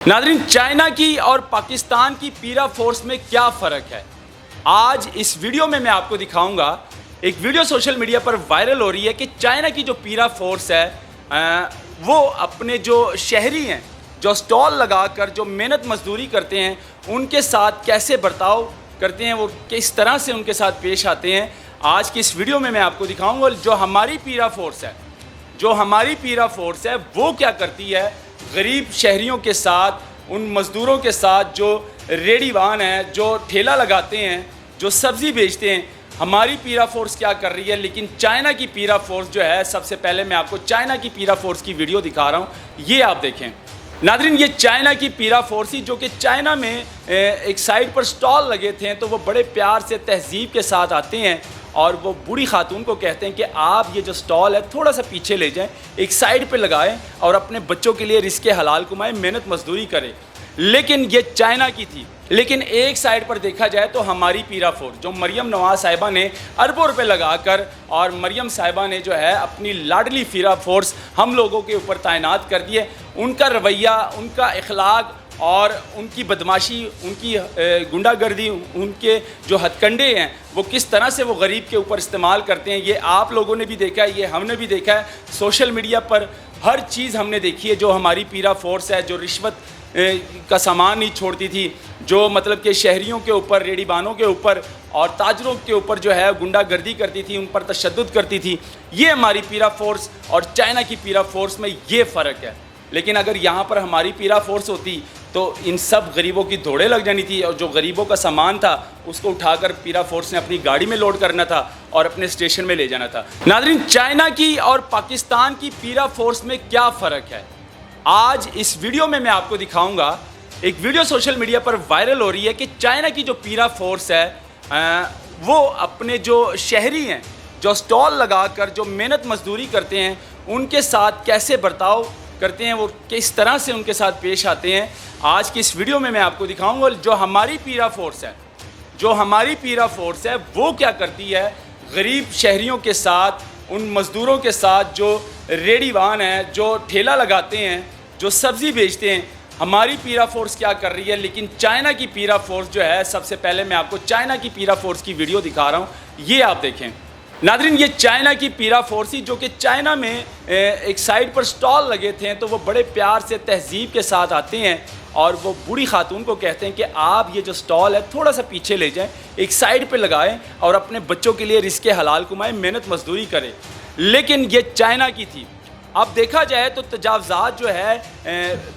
ناظرین، چائنا کی اور پاکستان کی پیرا فورس میں کیا فرق ہے؟ آج اس ویڈیو میں آپ کو دکھاؤں گا۔ ایک ویڈیو سوشل میڈیا پر وائرل ہو رہی ہے کہ چائنا کی جو پیرا فورس ہے وہ اپنے جو شہری ہیں، جو سٹال لگا کر جو محنت مزدوری کرتے ہیں، ان کے ساتھ کیسے برتاؤ کرتے ہیں، وہ کس طرح سے ان کے ساتھ پیش آتے ہیں۔ آج کی اس ویڈیو میں آپ کو دکھاؤں گا جو ہماری پیرا فورس ہے وہ کیا کرتی ہے غریب شہریوں کے ساتھ، ان مزدوروں کے ساتھ جو ریڑھی وان ہیں، جو ٹھیلا لگاتے ہیں، جو سبزی بیچتے ہیں۔ ہماری پیرا فورس کیا کر رہی ہے، لیکن چائنا کی پیرا فورس جو ہے، سب سے پہلے میں آپ کو چائنا کی پیرا فورس کی ویڈیو دکھا رہا ہوں، یہ آپ دیکھیں۔ ناظرین، یہ چائنا کی پیرا فورس ہی جو کہ چائنا میں ایک سائڈ پر سٹال لگے تھے، تو وہ بڑے پیار سے تہذیب کے ساتھ آتے ہیں اور وہ بوڑھی خاتون کو کہتے ہیں کہ آپ یہ جو سٹال ہے تھوڑا سا پیچھے لے جائیں، ایک سائڈ پہ لگائیں اور اپنے بچوں کے لیے رزق حلال کمائیں، محنت مزدوری کریں۔ لیکن یہ چائنا کی تھی۔ لیکن ایک سائڈ پر دیکھا جائے تو ہماری پیرا فورس جو مریم نواز صاحبہ نے اربوں روپے لگا کر، اور مریم صاحبہ نے جو ہے اپنی لاڈلی پیرا فورس ہم لوگوں کے اوپر تعینات کر دی ہے، ان کا رویہ، ان کا اخلاق اور ان کی بدماشی، ان کی گنڈا گردی، ان کے جو ہتھ کنڈے ہیں وہ کس طرح سے وہ غریب کے اوپر استعمال کرتے ہیں، یہ آپ لوگوں نے بھی دیکھا ہے، یہ ہم نے بھی دیکھا ہے۔ سوشل میڈیا پر ہر چیز ہم نے دیکھی ہے۔ جو ہماری پیرا فورس ہے، جو رشوت کا سامان نہیں چھوڑتی تھی، جو مطلب کہ شہریوں کے اوپر، ریڑھی بانوں کے اوپر اور تاجروں کے اوپر جو ہے گنڈا گردی کرتی تھی، ان پر تشدد کرتی تھی، یہ ہماری پیرا فورس اور چائنا کی پیرا فورس میں یہ فرق ہے۔ لیکن اگر یہاں پر ہماری پیرا فورس ہوتی تو ان سب غریبوں کی دوڑیں لگ جانی تھی، اور جو غریبوں کا سامان تھا اس کو اٹھا کر پیرا فورس نے اپنی گاڑی میں لوڈ کرنا تھا اور اپنے اسٹیشن میں لے جانا تھا۔ ناظرین، چائنا کی اور پاکستان کی پیرا فورس میں کیا فرق ہے؟ آج اس ویڈیو میں آپ کو دکھاؤں گا۔ ایک ویڈیو سوشل میڈیا پر وائرل ہو رہی ہے کہ چائنا کی جو پیرا فورس ہے وہ اپنے جو شہری ہیں، جو سٹال لگا کر جو محنت مزدوری کرتے ہیں، ان کے ساتھ کیسے برتاؤ کرتے ہیں، وہ کس طرح سے ان کے ساتھ پیش آتے ہیں۔ آج کی اس ویڈیو میں آپ کو دکھاؤں گا جو ہماری پیرا فورس ہے وہ کیا کرتی ہے غریب شہریوں کے ساتھ، ان مزدوروں کے ساتھ جو ریڑھی وان ہیں، جو ٹھیلا لگاتے ہیں، جو سبزی بیچتے ہیں۔ ہماری پیرا فورس کیا کر رہی ہے، لیکن چائنا کی پیرا فورس جو ہے، سب سے پہلے میں آپ کو چائنا کی پیرا فورس کی ویڈیو دکھا رہا ہوں، یہ آپ دیکھیں۔ ناظرین، یہ چائنا کی پیرا فورس ہی جو کہ چائنا میں ایک سائڈ پر سٹال لگے تھے، تو وہ بڑے پیار سے تہذیب کے ساتھ آتے ہیں اور وہ بوڑھی خاتون کو کہتے ہیں کہ آپ یہ جو سٹال ہے تھوڑا سا پیچھے لے جائیں، ایک سائڈ پہ لگائیں اور اپنے بچوں کے لیے رزق حلال کمائیں، محنت مزدوری کریں۔ لیکن یہ چائنا کی تھی۔ اب دیکھا جائے تو تجاوزات جو ہے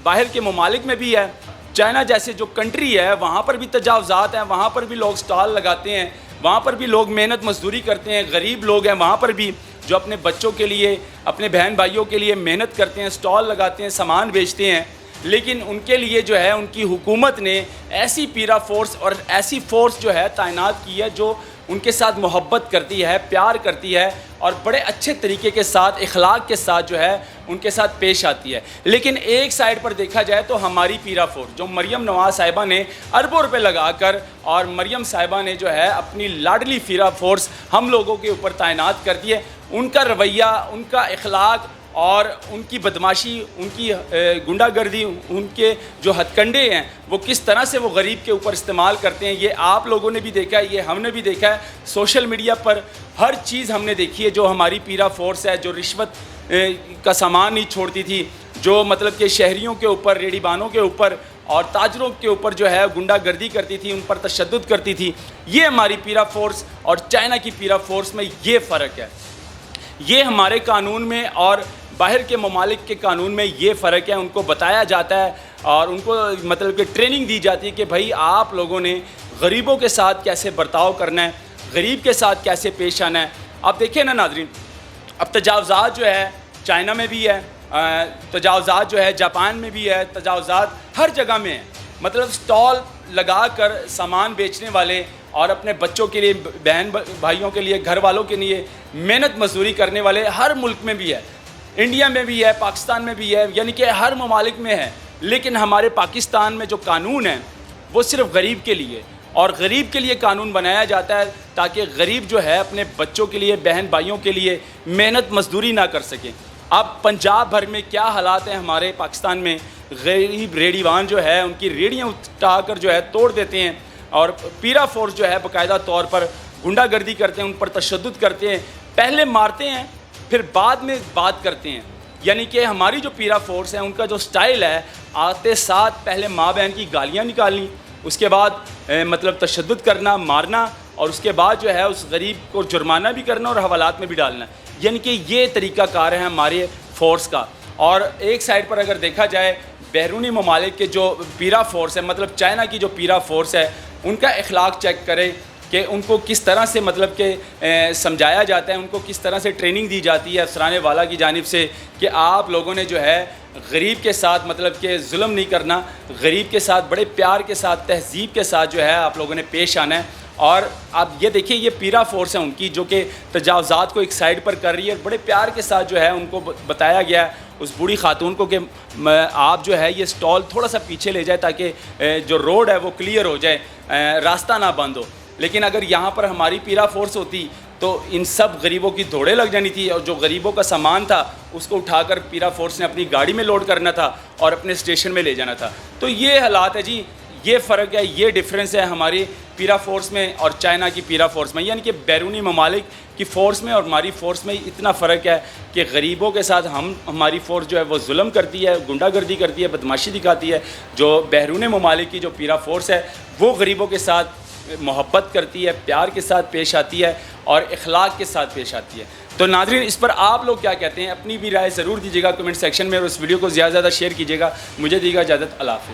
باہر کے ممالک میں بھی ہے۔ چائنا جیسے جو کنٹری ہے وہاں پر بھی تجاوزات ہیں، وہاں پر بھی لوگ سٹال لگاتے ہیں، وہاں پر بھی لوگ محنت مزدوری کرتے ہیں، غریب لوگ ہیں وہاں پر بھی جو اپنے بچوں کے لیے، اپنے بہن بھائیوں کے لیے محنت کرتے ہیں، سٹال لگاتے ہیں، سامان بیچتے ہیں۔ لیکن ان کے لیے جو ہے ان کی حکومت نے ایسی پیرا فورس اور ایسی فورس جو ہے تعینات کی ہے جو ان کے ساتھ محبت کرتی ہے، پیار کرتی ہے اور بڑے اچھے طریقے کے ساتھ، اخلاق کے ساتھ جو ہے ان کے ساتھ پیش آتی ہے۔ لیکن ایک سائڈ پر دیکھا جائے تو ہماری پیرا فورس جو مریم نواز صاحبہ نے اربوں روپے لگا کر، اور مریم صاحبہ نے جو ہے اپنی لاڈلی پیرا فورس ہم لوگوں کے اوپر تعینات کر دی ہے، ان کا رویہ، ان کا اخلاق اور ان کی بدماشی، ان کی گنڈا گردی، ان کے جو ہتھ کنڈے ہیں وہ کس طرح سے وہ غریب کے اوپر استعمال کرتے ہیں، یہ آپ لوگوں نے بھی دیکھا ہے، یہ ہم نے بھی دیکھا ہے۔ سوشل میڈیا پر ہر چیز ہم نے دیکھی ہے۔ جو ہماری پیرا فورس ہے، جو رشوت کا سامان نہیں چھوڑتی تھی، جو مطلب کہ شہریوں کے اوپر، ریڑھی بانوں کے اوپر اور تاجروں کے اوپر جو ہے گنڈا گردی کرتی تھی، ان پر تشدد کرتی تھی، یہ ہماری پیرا فورس اور چائنا کی پیرا فورس میں یہ فرق ہے۔ یہ ہمارے قانون میں اور باہر کے ممالک کے قانون میں یہ فرق ہے، ان کو بتایا جاتا ہے اور ان کو مطلب کہ ٹریننگ دی جاتی ہے کہ بھائی آپ لوگوں نے غریبوں کے ساتھ کیسے برتاؤ کرنا ہے، غریب کے ساتھ کیسے پیش آنا ہے۔ اب دیکھیں نا ناظرین، اب تجاوزات جو ہے چائنا میں بھی ہے، تجاوزات جو ہے جاپان میں بھی ہے، تجاوزات ہر جگہ میں ہے۔ مطلب سٹال لگا کر سامان بیچنے والے اور اپنے بچوں کے لیے، بہن بھائیوں کے لیے، گھر والوں کے لیے محنت مزدوری کرنے والے ہر ملک میں بھی ہے، انڈیا میں بھی ہے، پاکستان میں بھی ہے، یعنی کہ ہر ممالک میں ہے۔ لیکن ہمارے پاکستان میں جو قانون ہے وہ صرف غریب کے لیے، اور غریب کے لیے قانون بنایا جاتا ہے تاکہ غریب جو ہے اپنے بچوں کے لیے، بہن بھائیوں کے لیے محنت مزدوری نہ کر سکے۔ اب پنجاب بھر میں کیا حالات ہیں ہمارے پاکستان میں، غریب ریڑیوان جو ہے ان کی ریڑیاں اٹھا کر جو ہے توڑ دیتے ہیں، اور پیرا فورس جو ہے باقاعدہ طور پر گنڈا گردی کرتے ہیں، ان پر تشدد کرتے ہیں، پہلے مارتے ہیں پھر بعد میں بات کرتے ہیں. یعنی کہ ہماری جو پیرا فورس ہے ان کا جو سٹائل ہے، آتے ساتھ پہلے ماں بہن کی گالیاں نکالنی، اس کے بعد مطلب تشدد کرنا، مارنا، اور اس کے بعد جو ہے اس غریب کو جرمانہ بھی کرنا اور حوالات میں بھی ڈالنا. یعنی کہ یہ طریقہ کار ہے ہمارے فورس کا. اور ایک سائڈ پر اگر دیکھا جائے بیرونی ممالک کے جو پیرا فورس ہے، مطلب چائنا کی جو پیرا فورس ہے، ان کا اخلاق چیک کرے کہ ان کو کس طرح سے مطلب کہ سمجھایا جاتا ہے، ان کو کس طرح سے ٹریننگ دی جاتی ہے افسرانے والا کی جانب سے کہ آپ لوگوں نے جو ہے غریب کے ساتھ مطلب کہ ظلم نہیں کرنا، غریب کے ساتھ بڑے پیار کے ساتھ، تہذیب کے ساتھ جو ہے آپ لوگوں نے پیش آنا ہے. اور آپ یہ دیکھیں یہ پیرا فورس ہے ان کی جو کہ تجاوزات کو ایک سائڈ پر کر رہی ہے. بڑے پیار کے ساتھ جو ہے ان کو بتایا گیا ہے اس بوڑھی خاتون کو کہ آپ جو ہے یہ سٹال تھوڑا سا پیچھے لے جائے تاکہ جو روڈ ہے وہ کلیئر ہو جائے، راستہ نہ بند ہو. لیکن اگر یہاں پر ہماری پیرا فورس ہوتی تو ان سب غریبوں کی دھوڑے لگ جانی تھی، اور جو غریبوں کا سامان تھا اس کو اٹھا کر پیرا فورس نے اپنی گاڑی میں لوڈ کرنا تھا اور اپنے اسٹیشن میں لے جانا تھا. تو یہ حالات ہے جی، یہ فرق ہے، یہ ڈفرینس ہے ہماری پیرا فورس میں اور چائنا کی پیرا فورس میں. یعنی کہ بیرونی ممالک کی فورس میں اور ہماری فورس میں اتنا فرق ہے کہ غریبوں کے ساتھ ہماری فورس جو ہے وہ ظلم کرتی ہے، گنڈا گردی کرتی ہے، بدماشی دکھاتی ہے. جو بیرون ممالک کی جو پیرا فورس ہے وہ غریبوں کے ساتھ محبت کرتی ہے، پیار کے ساتھ پیش آتی ہے اور اخلاق کے ساتھ پیش آتی ہے. تو ناظرین اس پر آپ لوگ کیا کہتے ہیں؟ اپنی بھی رائے ضرور دیجیے گا کمنٹ سیکشن میں، اور اس ویڈیو کو زیادہ سے زیادہ شیئر کیجیے گا. مجھے دیجیے گا اجازت. اللہ حافظ.